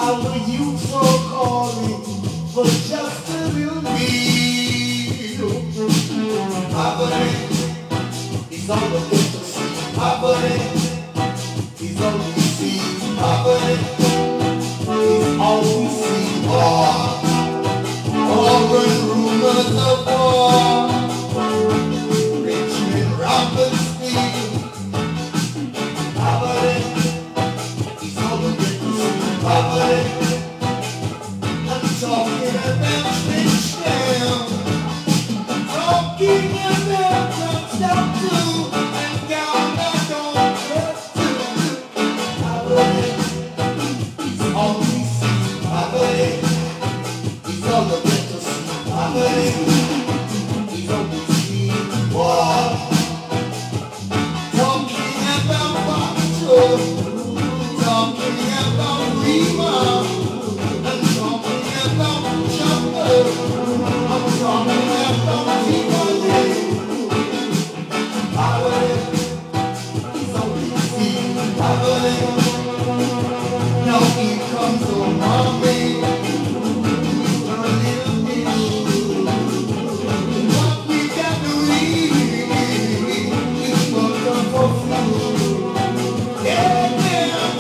our youth so calling for just a little meal. Poverty is all the good to see. Poverty is all we see. Poverty is all we see. War and rumors of war. Richmond, robbers steal. Poverty is all we get to see. Poverty. I'm talking about rich down. Talking about touchdown too. And down that don't trust too. Poverty is all we see. Poverty is all we get to see. Poverty is all we see. War. Talking about Bachor. Talking about Rima. I'm talking about Chopper. I'm talking about T-Money. Poverty is all we see. Poverty. Now here comes the mommy. A little issue. What we got to eat is for food. Yeah,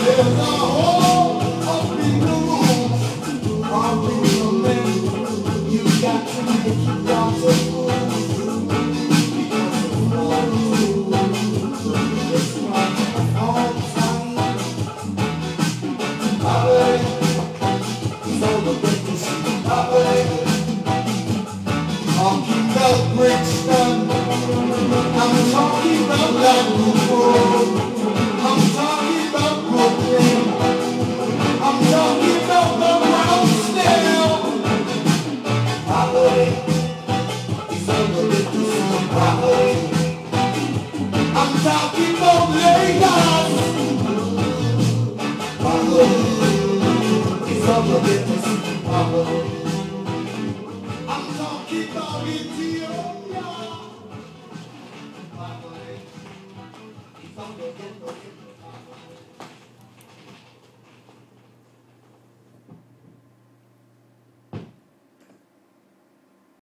there's a hole up in the roof. Up in the man, you got to make your daughter move. Because of all the it's right all the time. Poverty is all the way to see. Poverty. Talking about Brixton. I'm talking about Blackpool. I'm talking about Brooklyn. I'm talking about the Brownsdale. Poverty is all the way to see. Poverty. I'm talking about Lagos. Poverty is all the way to see. Poverty. I'm talking about Ethiopia. Poverty is all the way to see.